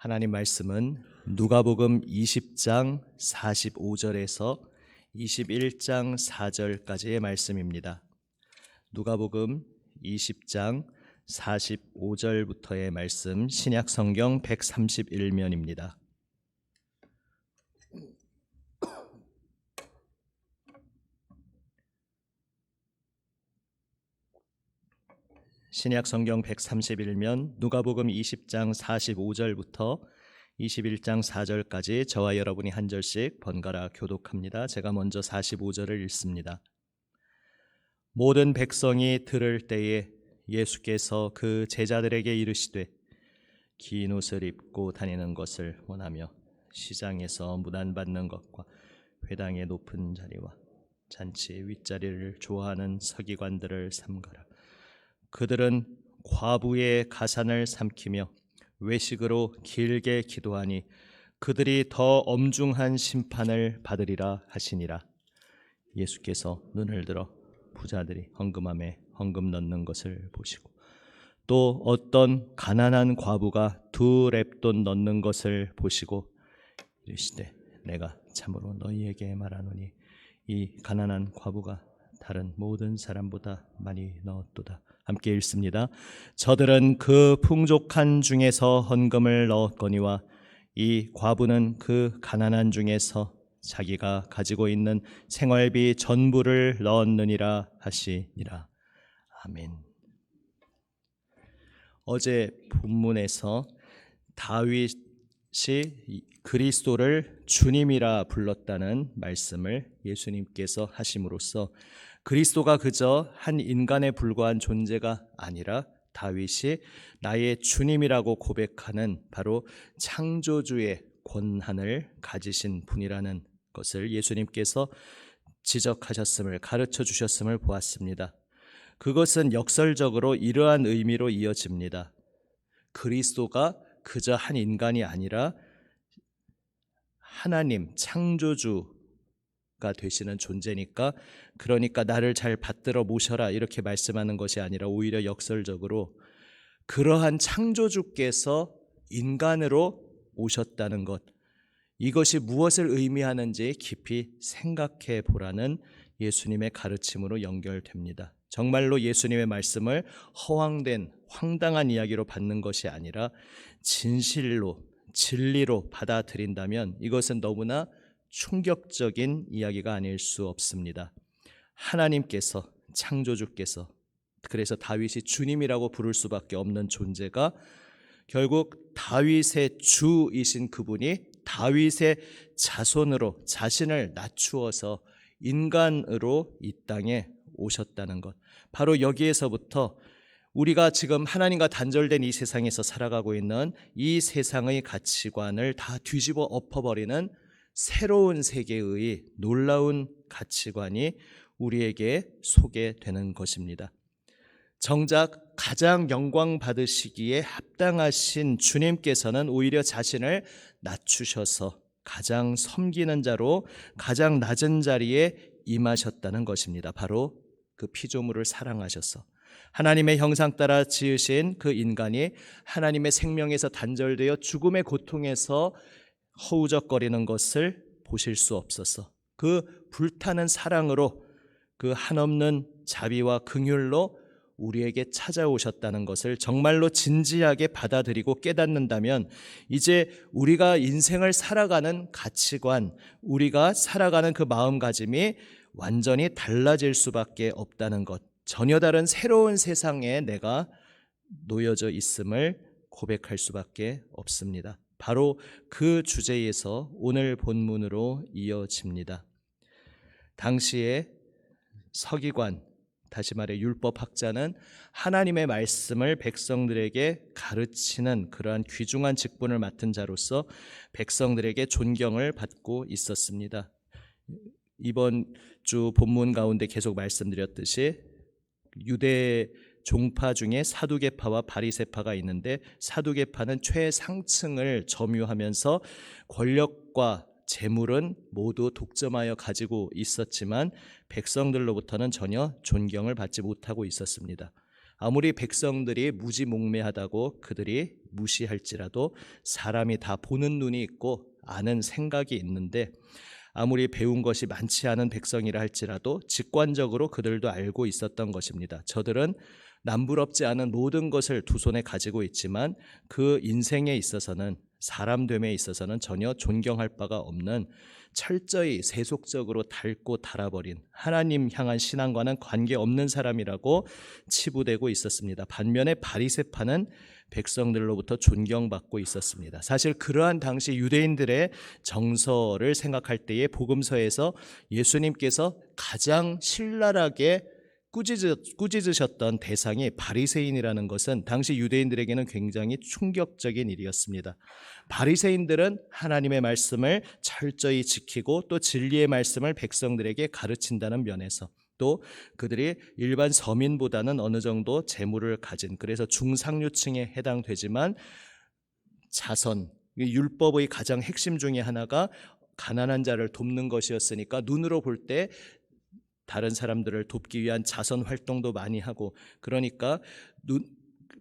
하나님 말씀은 누가복음 20장 45절에서 21장 4절까지의 말씀입니다. 누가복음 20장 45절부터의 말씀, 신약 성경 131면입니다. 신약 성경 131면 누가복음 20장 45절부터 21장 4절까지 저와 여러분이 한 절씩 번갈아 교독합니다. 제가 먼저 45절을 읽습니다. 모든 백성이 들을 때에 예수께서 그 제자들에게 이르시되 긴 옷을 입고 다니는 것을 원하며 시장에서 문안받는 것과 회당의 높은 자리와 잔치의 윗자리를 좋아하는 서기관들을 삼가라. 그들은 과부의 가산을 삼키며 외식으로 길게 기도하니 그들이 더 엄중한 심판을 받으리라 하시니라. 예수께서 눈을 들어 부자들이 헌금함에 헌금 넣는 것을 보시고 또 어떤 가난한 과부가 2렙돈 넣는 것을 보시고 이르시되 내가 참으로 너희에게 말하노니 이 가난한 과부가 다른 모든 사람보다 많이 넣었도다. 함께 읽습니다. 저들은 그 풍족한 중에서 헌금을 넣었거니와 이 과부는 그 가난한 중에서 자기가 가지고 있는 생활비 전부를 넣었느니라 하시니라. 아멘. 어제 본문에서 다윗이 그리스도를 주님이라 불렀다는 말씀을 예수님께서 하심으로써 그리스도가 그저 한 인간에 불과한 존재가 아니라 다윗이 나의 주님이라고 고백하는 바로 창조주의 권한을 가지신 분이라는 것을 예수님께서 지적하셨음을, 가르쳐 주셨음을 보았습니다. 그것은 역설적으로 이러한 의미로 이어집니다. 그리스도가 그저 한 인간이 아니라 하나님, 창조주가 되시는 존재니까, 그러니까 나를 잘 받들어 모셔라 이렇게 말씀하는 것이 아니라 오히려 역설적으로 그러한 창조주께서 인간으로 오셨다는 것, 이것이 무엇을 의미하는지 깊이 생각해 보라는 예수님의 가르침으로 연결됩니다. 정말로 예수님의 말씀을 허황된 황당한 이야기로 받는 것이 아니라 진실로, 진리로 받아들인다면 이것은 너무나 충격적인 이야기가 아닐 수 없습니다. 하나님께서, 창조주께서, 그래서 다윗이 주님이라고 부를 수밖에 없는 존재가 결국 다윗의 주이신 그분이 다윗의 자손으로 자신을 낮추어서 인간으로 이 땅에 오셨다는 것, 바로 여기에서부터 우리가 지금 하나님과 단절된 이 세상에서 살아가고 있는 이 세상의 가치관을 다 뒤집어 엎어버리는 새로운 세계의 놀라운 가치관이 우리에게 소개되는 것입니다. 정작 가장 영광 받으시기에 합당하신 주님께서는 오히려 자신을 낮추셔서 가장 섬기는 자로 가장 낮은 자리에 임하셨다는 것입니다. 바로 그 피조물을 사랑하셔서 하나님의 형상 따라 지으신 그 인간이 하나님의 생명에서 단절되어 죽음의 고통에서 허우적거리는 것을 보실 수 없어서 그 불타는 사랑으로 그 한없는 자비와 긍휼로 우리에게 찾아오셨다는 것을 정말로 진지하게 받아들이고 깨닫는다면 이제 우리가 인생을 살아가는 가치관, 우리가 살아가는 그 마음가짐이 완전히 달라질 수밖에 없다는 것, 전혀 다른 새로운 세상에 내가 놓여져 있음을 고백할 수밖에 없습니다. 바로 그 주제에서 오늘 본문으로 이어집니다. 당시에 서기관, 다시 말해 율법학자는 하나님의 말씀을 백성들에게 가르치는 그러한 귀중한 직분을 맡은 자로서 백성들에게 존경을 받고 있었습니다. 이번 주 본문 가운데 계속 말씀드렸듯이 유대 종파 중에 사두개파와 바리새파가 있는데 사두개파는 최상층을 점유하면서 권력과 재물은 모두 독점하여 가지고 있었지만 백성들로부터는 전혀 존경을 받지 못하고 있었습니다. 아무리 백성들이 무지몽매하다고 그들이 무시할지라도 사람이 다 보는 눈이 있고 아는 생각이 있는데, 아무리 배운 것이 많지 않은 백성이라 할지라도 직관적으로 그들도 알고 있었던 것입니다. 저들은 남부럽지 않은 모든 것을 두 손에 가지고 있지만 그 인생에 있어서는, 사람됨에 있어서는 전혀 존경할 바가 없는, 철저히 세속적으로 닳고 닳아버린, 하나님 향한 신앙과는 관계없는 사람이라고 치부되고 있었습니다. 반면에 바리새파는 백성들로부터 존경받고 있었습니다. 사실 그러한 당시 유대인들의 정서를 생각할 때에 복음서에서 예수님께서 가장 신랄하게 꾸짖으셨던 대상이 바리새인이라는 것은 당시 유대인들에게는 굉장히 충격적인 일이었습니다. 바리새인들은 하나님의 말씀을 철저히 지키고 또 진리의 말씀을 백성들에게 가르친다는 면에서, 또 그들이 일반 서민보다는 어느 정도 재물을 가진, 그래서 중상류층에 해당되지만 자선, 율법의 가장 핵심 중에 하나가 가난한 자를 돕는 것이었으니까 눈으로 볼 때 다른 사람들을 돕기 위한 자선 활동도 많이 하고, 그러니까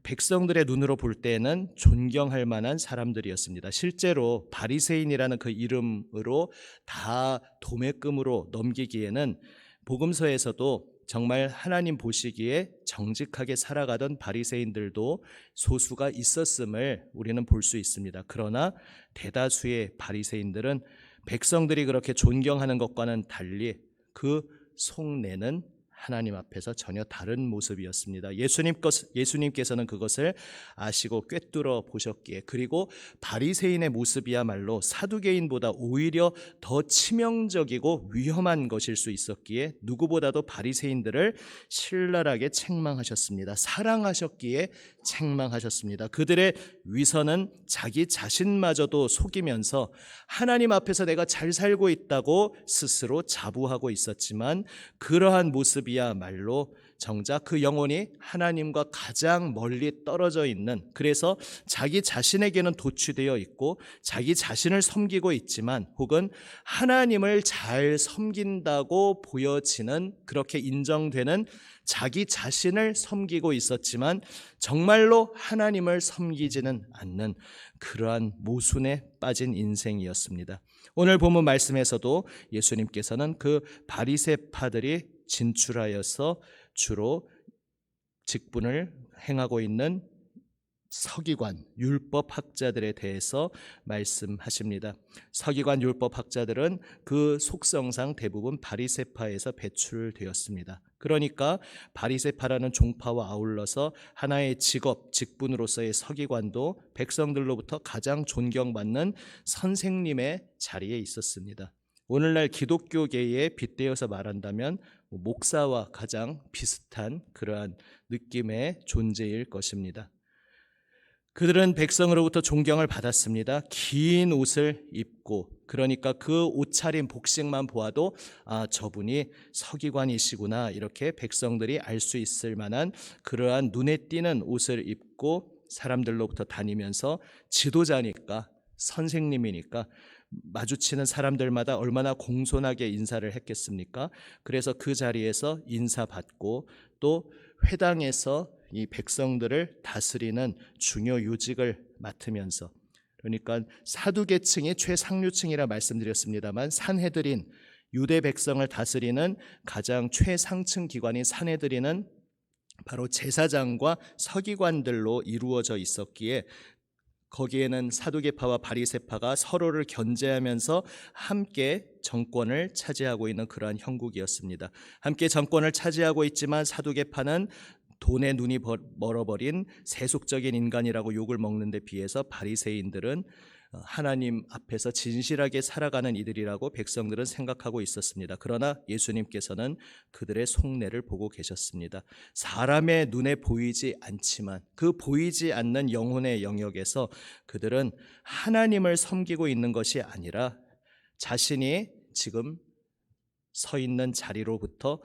백성들의 눈으로 볼 때는 존경할 만한 사람들이었습니다. 실제로 바리새인이라는 그 이름으로 다 도매금으로 넘기기에는 복음서에서도 정말 하나님 보시기에 정직하게 살아가던 바리새인들도 소수가 있었음을 우리는 볼 수 있습니다. 그러나 대다수의 바리새인들은 백성들이 그렇게 존경하는 것과는 달리 그 속내는 하나님 앞에서 전혀 다른 모습이었습니다. 예수님께서는 그것을 아시고 꿰뚫어 보셨기에, 그리고 바리새인의 모습이야말로 사두개인보다 오히려 더 치명적이고 위험한 것일 수 있었기에 누구보다도 바리새인들을 신랄하게 책망하셨습니다. 사랑하셨기에 책망하셨습니다. 그들의 위선은 자기 자신마저도 속이면서 하나님 앞에서 내가 잘 살고 있다고 스스로 자부하고 있었지만, 그러한 모습이야말로 정작 그 영혼이 하나님과 가장 멀리 떨어져 있는, 그래서 자기 자신에게는 도취되어 있고 자기 자신을 섬기고 있지만, 혹은 하나님을 잘 섬긴다고 보여지는, 그렇게 인정되는 자기 자신을 섬기고 있었지만 정말로 하나님을 섬기지는 않는 그러한 모순에 빠진 인생이었습니다. 오늘 본문 말씀에서도 예수님께서는 그 바리새파들이 진출하여서 주로 직분을 행하고 있는 서기관, 율법학자들에 대해서 말씀하십니다. 서기관, 율법학자들은 그 속성상 대부분 바리새파에서 배출되었습니다. 그러니까 바리새파라는 종파와 아울러서 하나의 직업, 직분으로서의 서기관도 백성들로부터 가장 존경받는 선생님의 자리에 있었습니다. 오늘날 기독교계에 빗대어서 말한다면 목사와 가장 비슷한 그러한 느낌의 존재일 것입니다. 그들은 백성으로부터 존경을 받았습니다. 긴 옷을 입고, 그러니까 그 옷차림 복식만 보아도 저분이 서기관이시구나, 이렇게 백성들이 알 수 있을 만한 그러한 눈에 띄는 옷을 입고 사람들로부터 다니면서, 지도자니까, 선생님이니까 마주치는 사람들마다 얼마나 공손하게 인사를 했겠습니까? 그래서 그 자리에서 인사받고 또 회당에서 이 백성들을 다스리는 중요 요직을 맡으면서, 그러니까 사두계층이 최상류층이라 말씀드렸습니다만 산헤드린, 유대 백성을 다스리는 가장 최상층 기관인 산헤드린은 바로 제사장과 서기관들로 이루어져 있었기에 거기에는 사두개파와 바리새파가 서로를 견제하면서 함께 정권을 차지하고 있는 그러한 형국이었습니다. 함께 정권을 차지하고 있지만 사두개파는 돈에 눈이 멀어버린 세속적인 인간이라고 욕을 먹는 데 비해서 바리새인들은 하나님 앞에서 진실하게 살아가는 이들이라고 백성들은 생각하고 있었습니다. 그러나 예수님께서는 그들의 속내를 보고 계셨습니다. 사람의 눈에 보이지 않지만 그 보이지 않는 영혼의 영역에서 그들은 하나님을 섬기고 있는 것이 아니라 자신이 지금 서 있는 자리로부터,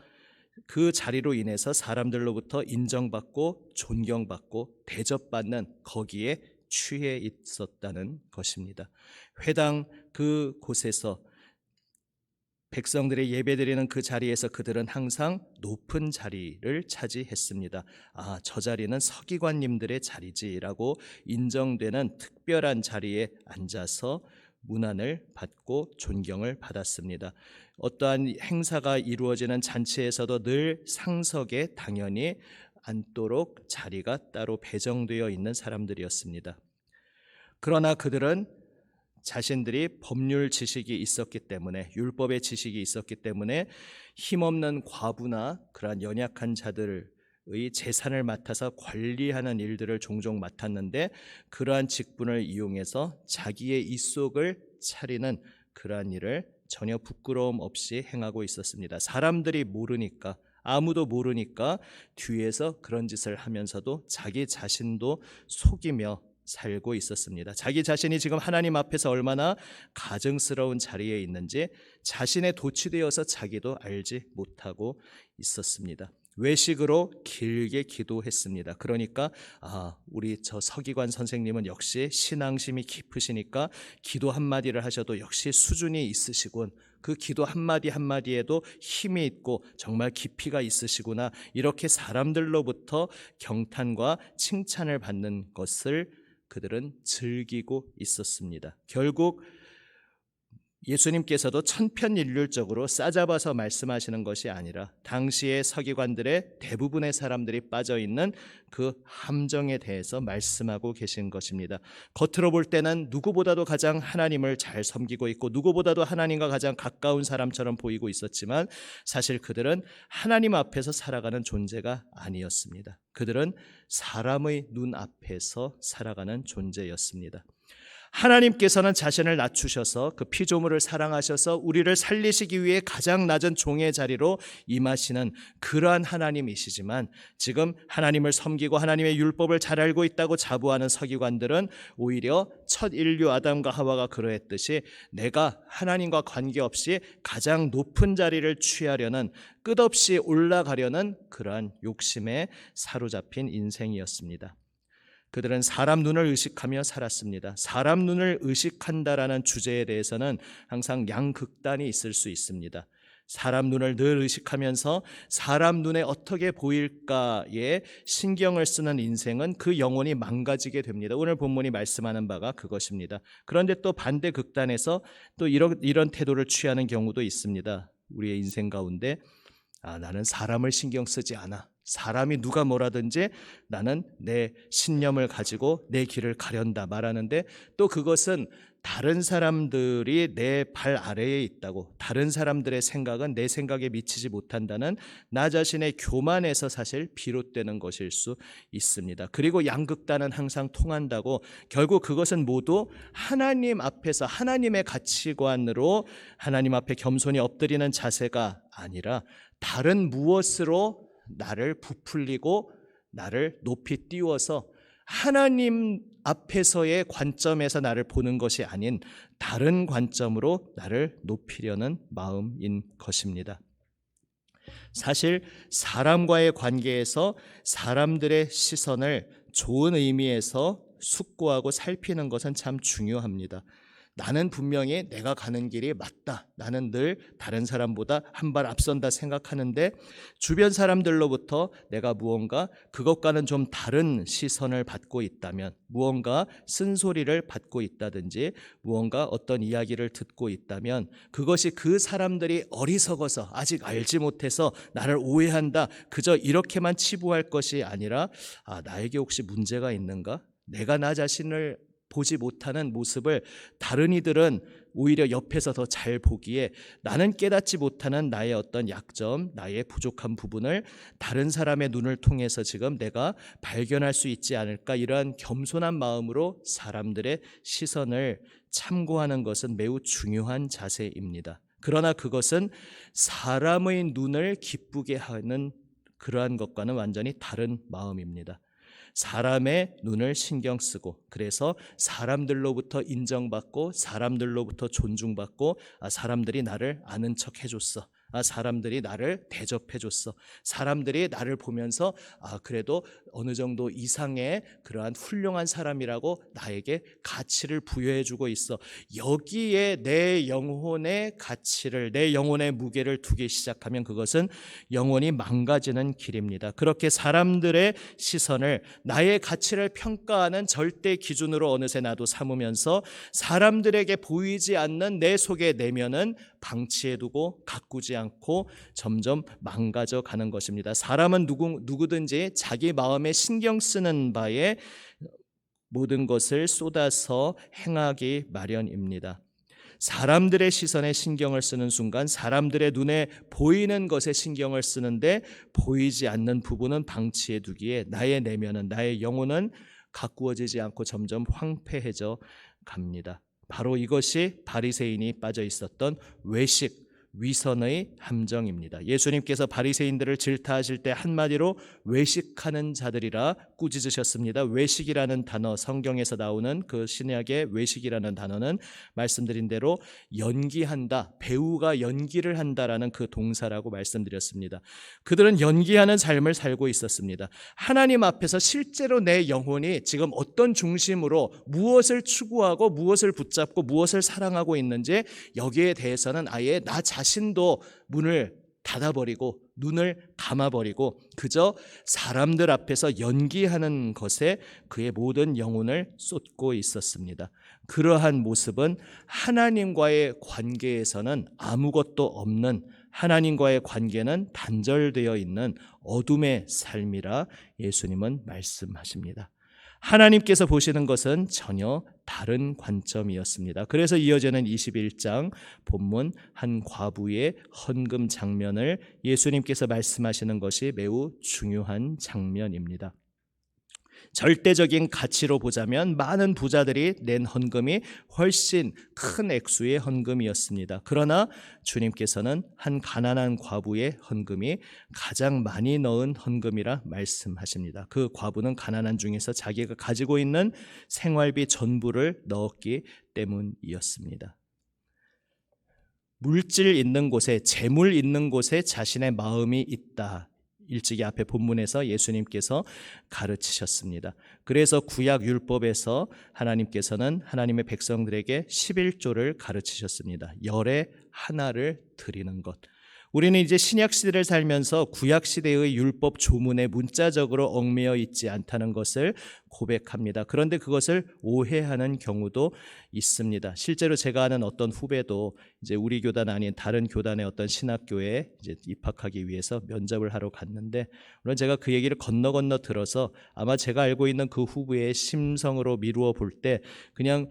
그 자리로 인해서 사람들로부터 인정받고 존경받고 대접받는 거기에 취해 있었다는 것입니다. 회당 그곳에서 백성들이 예배드리는 그 자리에서 그들은 항상 높은 자리를 차지했습니다. 저 자리는 서기관님들의 자리지라고 인정되는 특별한 자리에 앉아서 문안을 받고 존경을 받았습니다. 어떠한 행사가 이루어지는 잔치에서도 늘 상석에 당연히 앉도록 자리가 따로 배정되어 있는 사람들이었습니다. 그러나 그들은 자신들이 법률 지식이 있었기 때문에, 율법의 지식이 있었기 때문에 힘없는 과부나 그러한 연약한 자들의 재산을 맡아서 관리하는 일들을 종종 맡았는데, 그러한 직분을 이용해서 자기의 입속을 차리는 그러한 일을 전혀 부끄러움 없이 행하고 있었습니다. 사람들이 모르니까, 아무도 모르니까 뒤에서 그런 짓을 하면서도 자기 자신도 속이며 살고 있었습니다. 자기 자신이 지금 하나님 앞에서 얼마나 가증스러운 자리에 있는지 자신의 도취되어서 자기도 알지 못하고 있었습니다. 외식으로 길게 기도했습니다. 그러니까 우리 저 서기관 선생님은 역시 신앙심이 깊으시니까 기도 한마디를 하셔도 역시 수준이 있으시군, 그 기도 한마디 한마디에도 힘이 있고 정말 깊이가 있으시구나, 이렇게 사람들로부터 경탄과 칭찬을 받는 것을 그들은 즐기고 있었습니다. 결국 예수님께서도 천편일률적으로 싸잡아서 말씀하시는 것이 아니라 당시의 서기관들의 대부분의 사람들이 빠져있는 그 함정에 대해서 말씀하고 계신 것입니다. 겉으로 볼 때는 누구보다도 가장 하나님을 잘 섬기고 있고 누구보다도 하나님과 가장 가까운 사람처럼 보이고 있었지만 사실 그들은 하나님 앞에서 살아가는 존재가 아니었습니다. 그들은 사람의 눈 앞에서 살아가는 존재였습니다. 하나님께서는 자신을 낮추셔서 그 피조물을 사랑하셔서 우리를 살리시기 위해 가장 낮은 종의 자리로 임하시는 그러한 하나님이시지만, 지금 하나님을 섬기고 하나님의 율법을 잘 알고 있다고 자부하는 서기관들은 오히려 첫 인류 아담과 하와가 그러했듯이 내가 하나님과 관계없이 가장 높은 자리를 취하려는, 끝없이 올라가려는 그러한 욕심에 사로잡힌 인생이었습니다. 그들은 사람 눈을 의식하며 살았습니다. 사람 눈을 의식한다라는 주제에 대해서는 항상 양극단이 있을 수 있습니다. 사람 눈을 늘 의식하면서 사람 눈에 어떻게 보일까에 신경을 쓰는 인생은 그 영혼이 망가지게 됩니다. 오늘 본문이 말씀하는 바가 그것입니다. 그런데 또 반대 극단에서 또 이런 태도를 취하는 경우도 있습니다. 우리의 인생 가운데 나는 사람을 신경 쓰지 않아, 사람이 누가 뭐라든지 나는 내 신념을 가지고 내 길을 가련다 말하는데, 또 그것은 다른 사람들이 내 발 아래에 있다고, 다른 사람들의 생각은 내 생각에 미치지 못한다는 나 자신의 교만에서 사실 비롯되는 것일 수 있습니다. 그리고 양극단은 항상 통한다고, 결국 그것은 모두 하나님 앞에서 하나님의 가치관으로 하나님 앞에 겸손히 엎드리는 자세가 아니라 다른 무엇으로 나를 부풀리고 나를 높이 띄워서 하나님 앞에서의 관점에서 나를 보는 것이 아닌 다른 관점으로 나를 높이려는 마음인 것입니다. 사실 사람과의 관계에서 사람들의 시선을 좋은 의미에서 숙고하고 살피는 것은 참 중요합니다. 나는 분명히 내가 가는 길이 맞다, 나는 늘 다른 사람보다 한 발 앞선다 생각하는데, 주변 사람들로부터 내가 무언가 그것과는 좀 다른 시선을 받고 있다면, 무언가 쓴소리를 받고 있다든지 무언가 어떤 이야기를 듣고 있다면, 그것이 그 사람들이 어리석어서 아직 알지 못해서 나를 오해한다, 그저 이렇게만 치부할 것이 아니라 나에게 혹시 문제가 있는가? 내가 나 자신을 보지 못하는 모습을 다른 이들은 오히려 옆에서 더 잘 보기에 나는 깨닫지 못하는 나의 어떤 약점, 나의 부족한 부분을 다른 사람의 눈을 통해서 지금 내가 발견할 수 있지 않을까, 이러한 겸손한 마음으로 사람들의 시선을 참고하는 것은 매우 중요한 자세입니다. 그러나 그것은 사람의 눈을 기쁘게 하는 그러한 것과는 완전히 다른 마음입니다. 사람의 눈을 신경 쓰고, 그래서 사람들로부터 인정받고 사람들로부터 존중받고 사람들이 나를 아는 척 해줬어, 사람들이 나를 대접해줬어. 사람들이 나를 보면서 그래도 어느 정도 이상의 그러한 훌륭한 사람이라고 나에게 가치를 부여해주고 있어. 여기에 내 영혼의 가치를, 내 영혼의 무게를 두기 시작하면 그것은 영혼이 망가지는 길입니다. 그렇게 사람들의 시선을, 나의 가치를 평가하는 절대 기준으로 어느새 나도 삼으면서 사람들에게 보이지 않는 내 속의 내면은 방치해두고 가꾸지 않고 점점 망가져 가는 것입니다. 사람은 누구든지 자기 마음에 신경 쓰는 바에 모든 것을 쏟아서 행하기 마련입니다. 사람들의 시선에 신경을 쓰는 순간 사람들의 눈에 보이는 것에 신경을 쓰는데 보이지 않는 부분은 방치해 두기에 나의 내면은, 나의 영혼은 가꾸어지지 않고 점점 황폐해져 갑니다. 바로 이것이 바리새인이 빠져 있었던 외식, 위선의 함정입니다. 예수님께서 바리새인들을 질타하실 때 한마디로 외식하는 자들이라 꾸짖으셨습니다. 외식이라는 단어, 성경에서 나오는 그 신약의 외식이라는 단어는 말씀드린 대로 연기한다, 배우가 연기를 한다라는 그 동사라고 말씀드렸습니다. 그들은 연기하는 삶을 살고 있었습니다. 하나님 앞에서 실제로 내 영혼이 지금 어떤 중심으로 무엇을 추구하고 무엇을 붙잡고 무엇을 사랑하고 있는지 여기에 대해서는 아예 나 자신도 문을 닫아버리고 눈을 감아버리고 그저 사람들 앞에서 연기하는 것에 그의 모든 영혼을 쏟고 있었습니다. 그러한 모습은 하나님과의 관계에서는 아무것도 없는, 하나님과의 관계는 단절되어 있는 어둠의 삶이라 예수님은 말씀하십니다. 하나님께서 보시는 것은 전혀 다른 관점이었습니다. 그래서 이어지는 21장 본문 한 과부의 헌금 장면을 예수님께서 말씀하시는 것이 매우 중요한 장면입니다. 절대적인 가치로 보자면 많은 부자들이 낸 헌금이 훨씬 큰 액수의 헌금이었습니다. 그러나 주님께서는 한 가난한 과부의 헌금이 가장 많이 넣은 헌금이라 말씀하십니다. 그 과부는 가난한 중에서 자기가 가지고 있는 생활비 전부를 넣었기 때문이었습니다. 물질 있는 곳에, 재물 있는 곳에 자신의 마음이 있다. 일찍이 앞에 본문에서 예수님께서 가르치셨습니다. 그래서 구약 율법에서 하나님께서는 하나님의 백성들에게 11조를 가르치셨습니다. 열의 하나를 드리는 것. 우리는 이제 신약 시대를 살면서 구약 시대의 율법 조문에 문자적으로 얽매여 있지 않다는 것을 고백합니다. 그런데 그것을 오해하는 경우도 있습니다. 실제로 제가 아는 어떤 후배도 이제 우리 교단 아닌 다른 교단의 어떤 신학교에 이제 입학하기 위해서 면접을 하러 갔는데, 물론 제가 그 얘기를 건너 들어서 아마 제가 알고 있는 그 후배의 심성으로 미루어 볼 때 그냥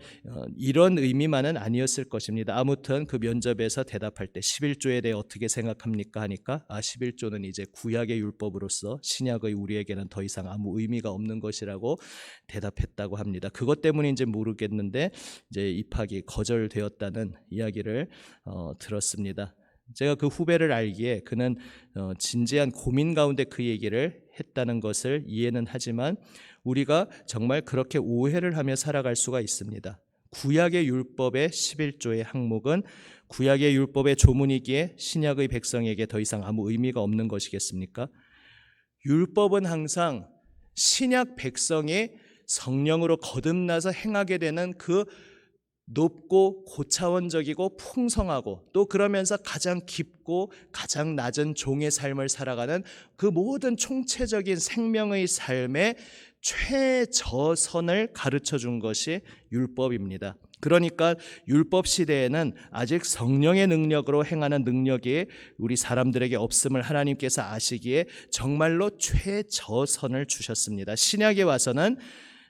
이런 의미만은 아니었을 것입니다. 아무튼 그 면접에서 대답할 때 11조에 대해 어떻게 생각합니까 하니까 11조는 이제 구약의 율법으로서 신약의 우리에게는 더 이상 아무 의미가 없는 것이라고 대답했다고 합니다. 그것 때문인지 모르겠는데 이제 입학이 거절되었다는 이야기를 들었습니다. 제가 그 후배를 알기에 그는 진지한 고민 가운데 그 얘기를 했다는 것을 이해는 하지만 우리가 정말 그렇게 오해를 하며 살아갈 수가 있습니다. 구약의 율법의 11조의 항목은 구약의 율법의 조문이기에 신약의 백성에게 더 이상 아무 의미가 없는 것이겠습니까? 율법은 항상 신약 백성이 성령으로 거듭나서 행하게 되는 그 높고 고차원적이고 풍성하고 또 그러면서 가장 깊고 가장 낮은 종의 삶을 살아가는 그 모든 총체적인 생명의 삶의 최저선을 가르쳐 준 것이 율법입니다. 그러니까 율법 시대에는 아직 성령의 능력으로 행하는 능력이 우리 사람들에게 없음을 하나님께서 아시기에 정말로 최저선을 주셨습니다. 신약에 와서는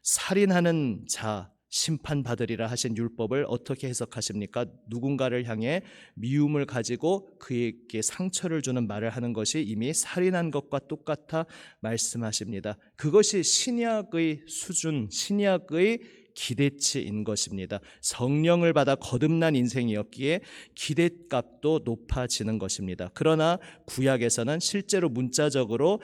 살인하는 자 심판받으리라 하신 율법을 어떻게 해석하십니까? 누군가를 향해 미움을 가지고 그에게 상처를 주는 말을 하는 것이 이미 살인한 것과 똑같아 말씀하십니다. 그것이 신약의 수준, 신약의 기대치인 것입니다. 성령을 받아 거듭난 인생이었기에 기대값도 높아지는 것입니다. 그러나 구약에서는 실제로 문자적으로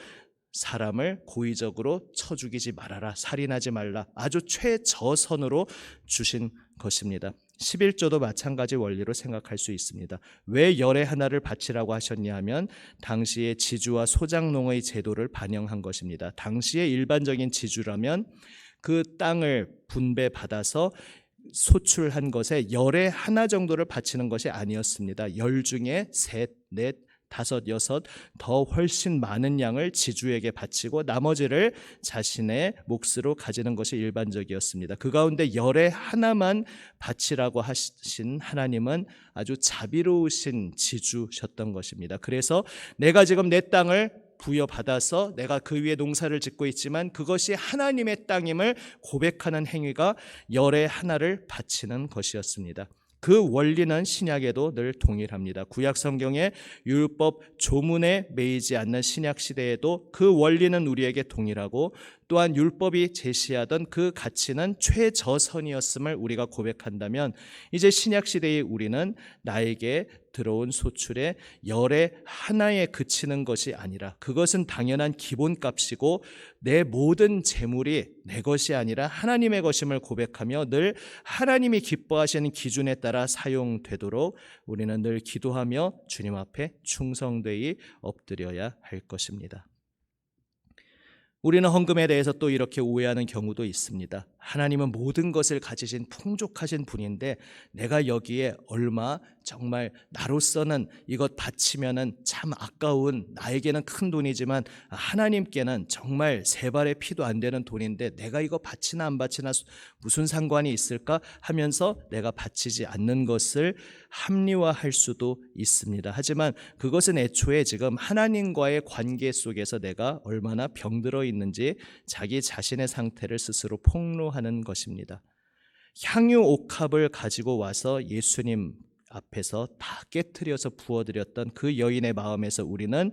사람을 고의적으로 쳐 죽이지 말아라, 살인하지 말라, 아주 최저선으로 주신 것입니다. 11조도 마찬가지 원리로 생각할 수 있습니다. 왜 열의 하나를 바치라고 하셨냐 하면 당시의 지주와 소작농의 제도를 반영한 것입니다. 당시의 일반적인 지주라면 그 땅을 분배받아서 소출한 것에 열의 하나 정도를 바치는 것이 아니었습니다. 열 중에 셋, 넷, 다섯, 여섯 더 훨씬 많은 양을 지주에게 바치고 나머지를 자신의 몫으로 가지는 것이 일반적이었습니다. 그 가운데 열의 하나만 바치라고 하신 하나님은 아주 자비로우신 지주셨던 것입니다. 그래서 내가 지금 내 땅을 부여받아서 내가 그 위에 농사를 짓고 있지만 그것이 하나님의 땅임을 고백하는 행위가 열의 하나를 바치는 것이었습니다. 그 원리는 신약에도 늘 동일합니다. 구약 성경의 율법 조문에 매이지 않는 신약 시대에도 그 원리는 우리에게 동일하고 또한 율법이 제시하던 그 가치는 최저선이었음을 우리가 고백한다면 이제 신약 시대의 우리는 나에게 들어온 소출의 열의 하나에 그치는 것이 아니라 그것은 당연한 기본값이고 내 모든 재물이 내 것이 아니라 하나님의 것임을 고백하며 늘 하나님이 기뻐하시는 기준에 따라 사용되도록 우리는 늘 기도하며 주님 앞에 충성되이 엎드려야 할 것입니다. 우리는 헌금에 대해서 또 이렇게 오해하는 경우도 있습니다. 하나님은 모든 것을 가지신 풍족하신 분인데 내가 여기에 얼마 정말 나로서는 이것 바치면은 참 아까운 나에게는 큰 돈이지만 하나님께는 정말 세 발의 피도 안 되는 돈인데 내가 이거 바치나 안 바치나 무슨 상관이 있을까 하면서 내가 바치지 않는 것을 합리화할 수도 있습니다. 하지만 그것은 애초에 지금 하나님과의 관계 속에서 내가 얼마나 병들어 있는지 자기 자신의 상태를 스스로 폭로하는 것입니다. 향유 옥합을 가지고 와서 예수님 앞에서 다 깨트려서 부어드렸던 그 여인의 마음에서 우리는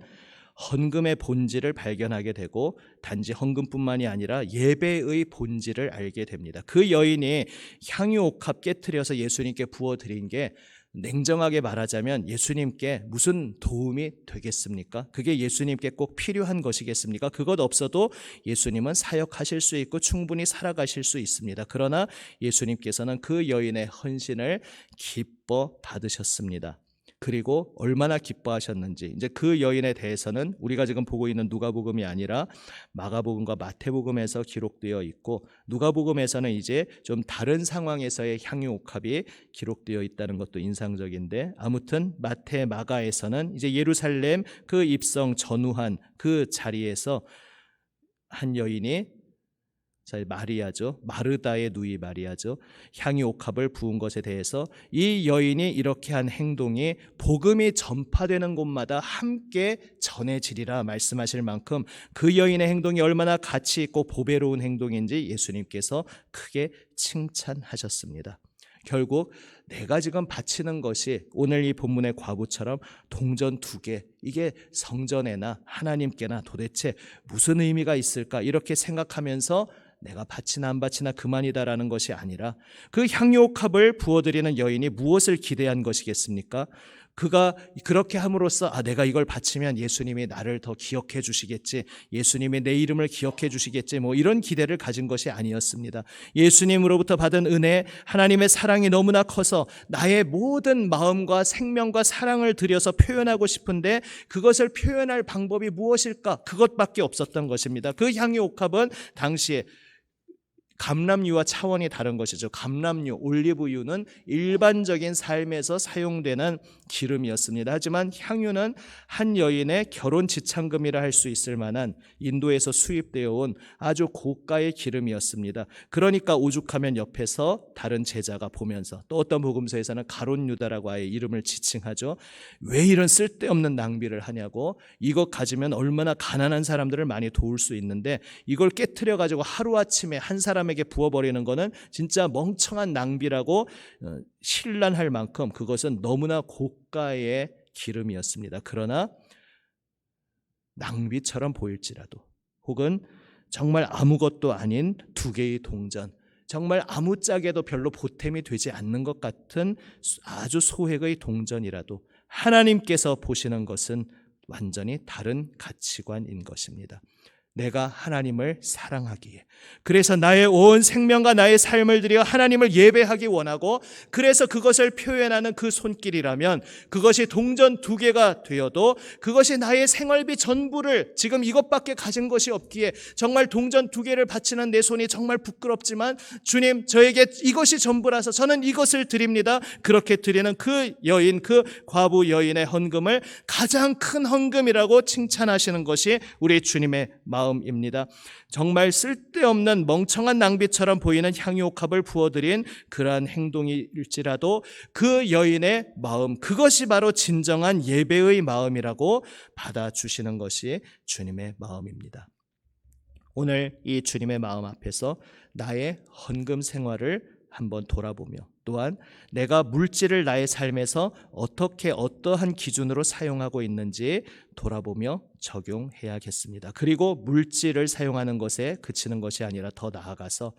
헌금의 본질을 발견하게 되고 단지 헌금뿐만이 아니라 예배의 본질을 알게 됩니다. 그 여인이 향유 옥합 깨트려서 예수님께 부어드린 게 냉정하게 말하자면 예수님께 무슨 도움이 되겠습니까? 그게 예수님께 꼭 필요한 것이겠습니까? 그것 없어도 예수님은 사역하실 수 있고 충분히 살아가실 수 있습니다. 그러나 예수님께서는 그 여인의 헌신을 기뻐 받으셨습니다. 그리고 얼마나 기뻐하셨는지 이제 그 여인에 대해서는 우리가 지금 보고 있는 누가복음이 아니라 마가복음과 마태복음에서 기록되어 있고 누가복음에서는 이제 좀 다른 상황에서의 향유 옥합이 기록되어 있다는 것도 인상적인데 아무튼 마태 마가에서는 이제 예루살렘 그 입성 전후한 그 자리에서 한 여인이 마리아죠. 마르다의 누이 마리아죠. 향유 옥합을 부은 것에 대해서 이 여인이 이렇게 한 행동이 복음이 전파되는 곳마다 함께 전해지리라 말씀하실 만큼 그 여인의 행동이 얼마나 가치 있고 보배로운 행동인지 예수님께서 크게 칭찬하셨습니다. 결국 내가 지금 바치는 것이 오늘 이 본문의 과부처럼 동전 2개 이게 성전에나 하나님께나 도대체 무슨 의미가 있을까 이렇게 생각하면서 내가 바치나 안 바치나 그만이다라는 것이 아니라 그 향유옥합을 부어드리는 여인이 무엇을 기대한 것이겠습니까? 그가 그렇게 함으로써 내가 이걸 바치면 예수님이 나를 더 기억해 주시겠지, 예수님이 내 이름을 기억해 주시겠지 이런 기대를 가진 것이 아니었습니다. 예수님으로부터 받은 은혜, 하나님의 사랑이 너무나 커서 나의 모든 마음과 생명과 사랑을 들여서 표현하고 싶은데 그것을 표현할 방법이 무엇일까? 그것밖에 없었던 것입니다. 그 향유옥합은 당시에 감람유와 차원이 다른 것이죠. 감람유, 올리브유는 일반적인 삶에서 사용되는 기름이었습니다. 하지만 향유는 한 여인의 결혼 지참금이라 할 수 있을 만한 인도에서 수입되어 온 아주 고가의 기름이었습니다. 그러니까 오죽하면 옆에서 다른 제자가 보면서 또 어떤 복음서에서는 가룟 유다라고 아예 이름을 지칭하죠. 왜 이런 쓸데없는 낭비를 하냐고, 이것 가지면 얼마나 가난한 사람들을 많이 도울 수 있는데 이걸 깨트려 가지고 하루아침에 한 사람에게 부어버리는 것은 진짜 멍청한 낭비라고 신란할 만큼 그것은 너무나 고가의 기름이었습니다. 그러나 낭비처럼 보일지라도 혹은 정말 아무것도 아닌 2개의 동전, 정말 아무짝에도 별로 보탬이 되지 않는 것 같은 아주 소액의 동전이라도 하나님께서 보시는 것은 완전히 다른 가치관인 것입니다. 내가 하나님을 사랑하기에, 그래서 나의 온 생명과 나의 삶을 들여 하나님을 예배하기 원하고, 그래서 그것을 표현하는 그 손길이라면 그것이 동전 2개가 되어도 그것이 나의 생활비 전부를, 지금 이것밖에 가진 것이 없기에 정말 동전 2개를 바치는 내 손이 정말 부끄럽지만 주님, 저에게 이것이 전부라서 저는 이것을 드립니다. 그렇게 드리는 그 여인, 그 과부 여인의 헌금을 가장 큰 헌금이라고 칭찬하시는 것이 우리 주님의 마음입니다. 정말 쓸데없는 멍청한 낭비처럼 보이는 향유옥합을 부어드린 그러한 행동일지라도 그 여인의 마음, 그것이 바로 진정한 예배의 마음이라고 받아주시는 것이 주님의 마음입니다. 오늘 이 주님의 마음 앞에서 나의 헌금 생활을 한번 돌아보며, 또한 내가 물질을 나의 삶에서 어떠한 기준으로 사용하고 있는지 돌아보며 적용해야겠습니다. 그리고 물질을 사용하는 것에 그치는 것이 아니라 더 나아가서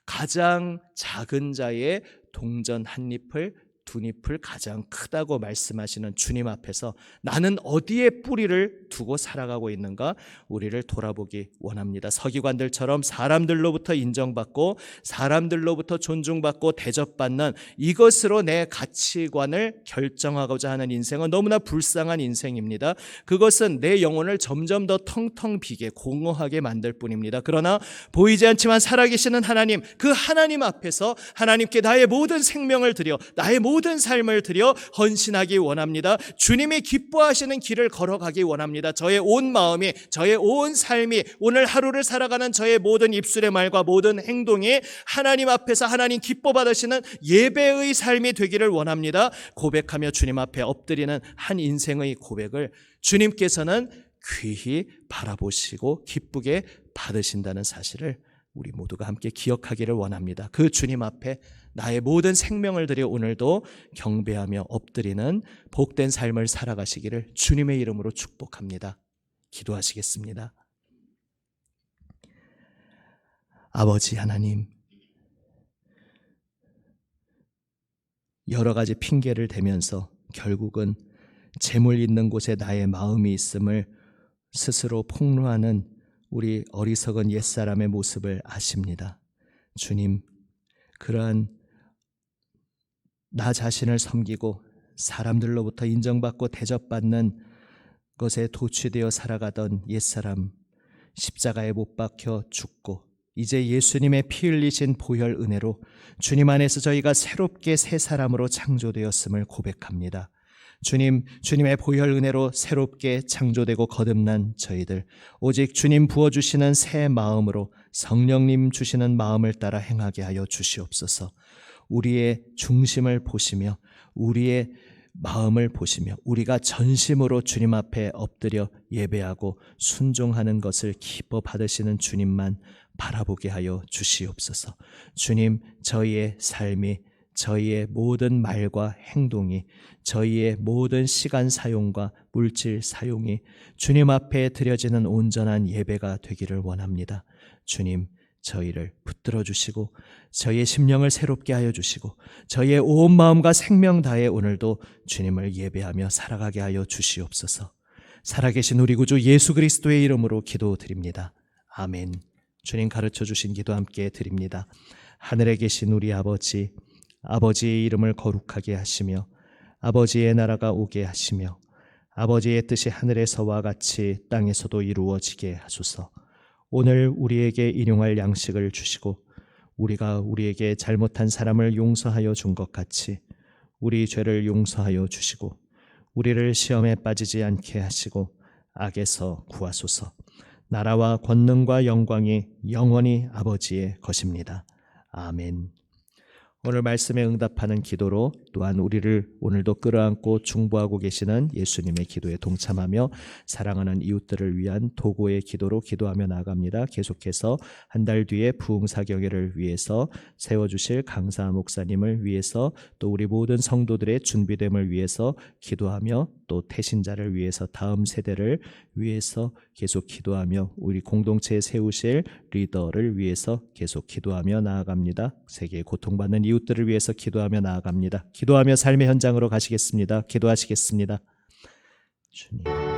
가장 작은 자의 동전 1잎을 2잎을 가장 크다고 말씀하시는 주님 앞에서 나는 어디에 뿌리를 두고 살아가고 있는가, 우리를 돌아보기 원합니다. 서기관들처럼 사람들로부터 인정받고 사람들로부터 존중받고 대접받는 이것으로 내 가치관을 결정하고자 하는 인생은 너무나 불쌍한 인생입니다. 그것은 내 영혼을 점점 더 텅텅 비게 공허하게 만들 뿐입니다. 그러나 보이지 않지만 살아계시는 하나님, 그 하나님 앞에서 하나님께 나의 모든 생명을 드려, 나의 모든 삶을 드려 헌신하기 원합니다. 주님이 기뻐하시는 길을 걸어가기 원합니다. 저의 온 마음이, 저의 온 삶이, 오늘 하루를 살아가는 저의 모든 입술의 말과 모든 행동이 하나님 앞에서 하나님 기뻐 받으시는 예배의 삶이 되기를 원합니다. 고백하며 주님 앞에 엎드리는 한 인생의 고백을 주님께서는 귀히 바라보시고 기쁘게 받으신다는 사실을 우리 모두가 함께 기억하기를 원합니다. 그 주님 앞에 나의 모든 생명을 들여 오늘도 경배하며 엎드리는 복된 삶을 살아가시기를 주님의 이름으로 축복합니다. 기도하시겠습니다. 아버지 하나님, 여러 가지 핑계를 대면서 결국은 재물 있는 곳에 나의 마음이 있음을 스스로 폭로하는 우리 어리석은 옛사람의 모습을 아십니다. 주님, 그러한 나 자신을 섬기고 사람들로부터 인정받고 대접받는 것에 도취되어 살아가던 옛사람, 십자가에 못 박혀 죽고 이제 예수님의 피 흘리신 보혈 은혜로 주님 안에서 저희가 새롭게 새 사람으로 창조되었음을 고백합니다. 주님, 주님의 보혈 은혜로 새롭게 창조되고 거듭난 저희들, 오직 주님 부어주시는 새 마음으로 성령님 주시는 마음을 따라 행하게 하여 주시옵소서. 우리의 중심을 보시며 우리의 마음을 보시며 우리가 전심으로 주님 앞에 엎드려 예배하고 순종하는 것을 기뻐 받으시는 주님만 바라보게 하여 주시옵소서. 주님, 저희의 삶이, 저희의 모든 말과 행동이, 저희의 모든 시간 사용과 물질 사용이 주님 앞에 드려지는 온전한 예배가 되기를 원합니다. 주님, 저희를 붙들어 주시고 저희의 심령을 새롭게 하여 주시고 저희의 온 마음과 생명 다해 오늘도 주님을 예배하며 살아가게 하여 주시옵소서. 살아계신 우리 구주 예수 그리스도의 이름으로 기도드립니다. 아멘. 주님 가르쳐 주신 기도 함께 드립니다. 하늘에 계신 우리 아버지, 아버지의 이름을 거룩하게 하시며 아버지의 나라가 오게 하시며 아버지의 뜻이 하늘에서와 같이 땅에서도 이루어지게 하소서. 오늘 우리에게 일용할 양식을 주시고 우리가 우리에게 잘못한 사람을 용서하여 준 것 같이 우리 죄를 용서하여 주시고 우리를 시험에 빠지지 않게 하시고 악에서 구하소서. 나라와 권능과 영광이 영원히 아버지의 것입니다. 아멘. 오늘 말씀에 응답하는 기도로 또한 우리를 오늘도 끌어안고 중보하고 계시는 예수님의 기도에 동참하며 사랑하는 이웃들을 위한 도고의 기도로 기도하며 나아갑니다. 계속해서 한 달 뒤에 부흥사경회를 위해서 세워주실 강사 목사님을 위해서 또 우리 모든 성도들의 준비됨을 위해서 기도하며 또 태신자를 위해서 다음 세대를 위해서 계속 기도하며 우리 공동체에 세우실 리더를 위해서 계속 기도하며 나아갑니다. 세계에 고통받는 이웃들을 위해서 기도하며 나아갑니다. 기도하며 삶의 현장으로 가시겠습니다. 기도하시겠습니다. 주님.